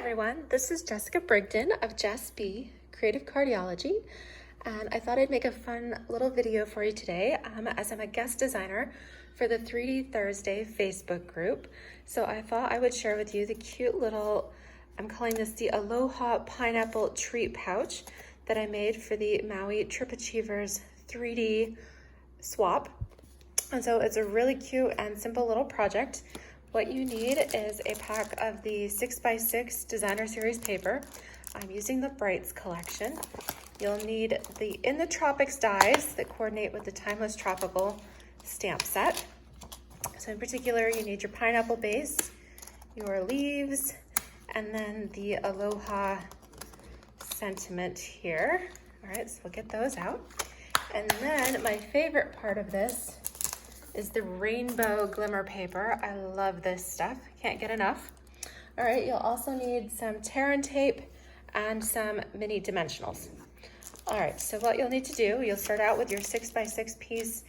everyone, this is Jessica Brigden of Jess B, Creative Cardiology, and I thought I'd make a fun little video for you today as I'm a guest designer for the 3D Thursday Facebook group. So I thought I would share with you the cute little, I'm calling this the Aloha Pineapple Treat Pouch that I made for the Maui Trip Achievers 3D swap. And so it's a really cute and simple little project. What you need is a pack of the 6x6 designer series paper. I'm using the Brights collection. You'll need the In the Tropics dies that coordinate with the Timeless Tropical stamp set. So in particular, you need your pineapple base, your leaves, and then the Aloha sentiment here. All right, so we'll get those out. And then my favorite part of this is the rainbow glimmer paper. I love this stuff, can't get enough. All right, you'll also need some tear and tape and some mini dimensionals. All right, so what you'll need to do, you'll start out with your 6x6 piece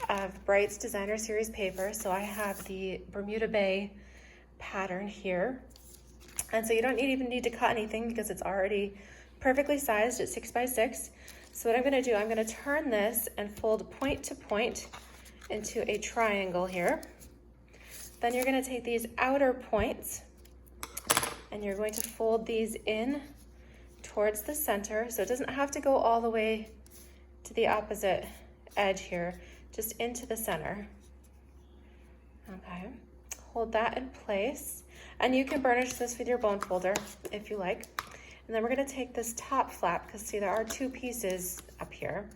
of Brights Designer Series paper. So I have the Bermuda Bay pattern here. And so you don't even need to cut anything because it's already perfectly sized at 6x6. So what I'm gonna do, I'm gonna turn this and fold point to point into a triangle here. Then you're going to take these outer points and you're going to fold these in towards the center. So it doesn't have to go all the way to the opposite edge here, just into the center. Okay, hold that in place. And you can burnish this with your bone folder if you like. And then we're going to take this top flap, because see, there are two pieces up here.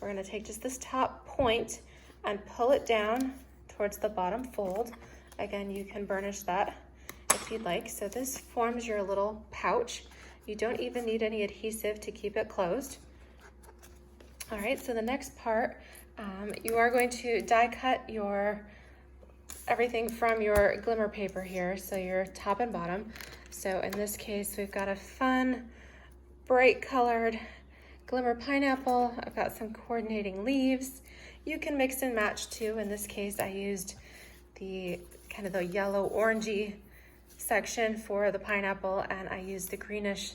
We're going to take just this top point and pull it down towards the bottom fold. Again, you can burnish that if you'd like. So this forms your little pouch. You don't even need any adhesive to keep it closed. All right, so the next part, you are going to die cut everything from your glimmer paper here, so your top and bottom. So in this case, we've got a fun, bright colored glimmer pineapple. I've got some coordinating leaves. You can mix and match too. In this case, I used the kind of the yellow orangey section for the pineapple, and I used the greenish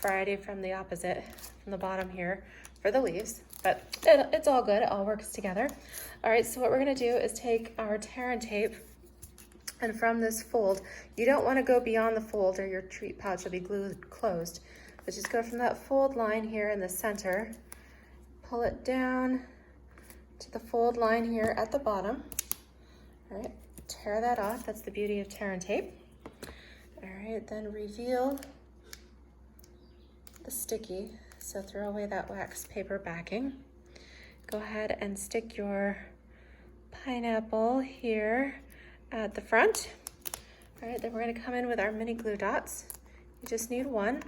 variety from the opposite, from the bottom here for the leaves, but it's all good. It all works together. All right, so what we're gonna do is take our tear and tape, and from this fold, you don't wanna go beyond the fold or your treat pouch will be glued closed, but just go from that fold line here in the center, pull it down to the fold line here at the bottom. All right, tear that off. That's the beauty of tear and tape. All right, then reveal the sticky. So throw away that wax paper backing. Go ahead and stick your pineapple here at the front. All right, then we're gonna come in with our mini glue dots. You just need one.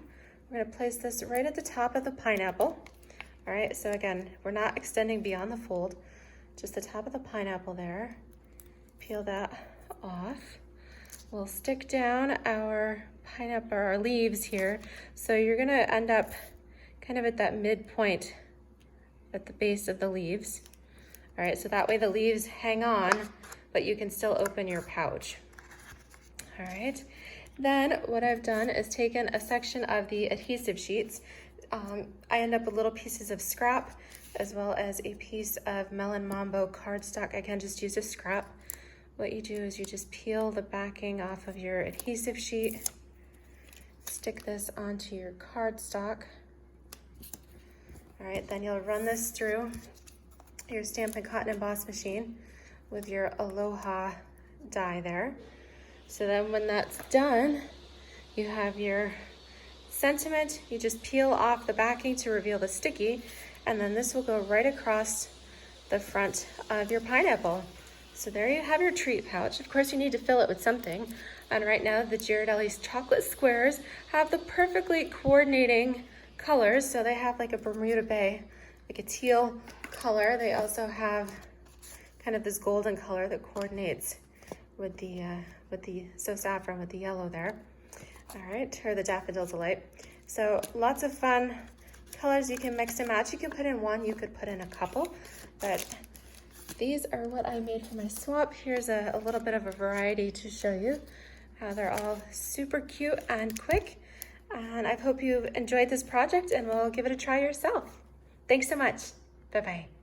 We're gonna place this right at the top of the pineapple. All right, so again, we're not extending beyond the fold, just the top of the pineapple there. Peel that off. We'll stick down our pineapple, our leaves here. So you're gonna end up kind of at that midpoint at the base of the leaves. All right, so that way the leaves hang on, but you can still open your pouch. All right, then what I've done is taken a section of the adhesive sheets. I end up with little pieces of scrap as well as a piece of Melon Mambo cardstock. I can just use a scrap. What you do is you just peel the backing off of your adhesive sheet, stick this onto your cardstock. All right, then you'll run this through your Stampin' Cotton Emboss machine with your Aloha die there. So then when that's done, you have your sentiment. You just peel off the backing to reveal the sticky, and then this will go right across the front of your pineapple. So there you have your treat pouch. Of course, you need to fill it with something. And right now, the Ghiradelli's chocolate squares have the perfectly coordinating colors. So they have like a Bermuda Bay, like a teal color. They also have kind of this golden color that coordinates with the so saffron with the yellow there. All right, or the daffodils alight. So lots of fun colors you can mix and match. You can put in one, you could put in a couple, but these are what I made for my swap. Here's a little bit of a variety to show you. They're all super cute and quick. And I hope you've enjoyed this project and will give it a try yourself. Thanks so much. Bye-bye.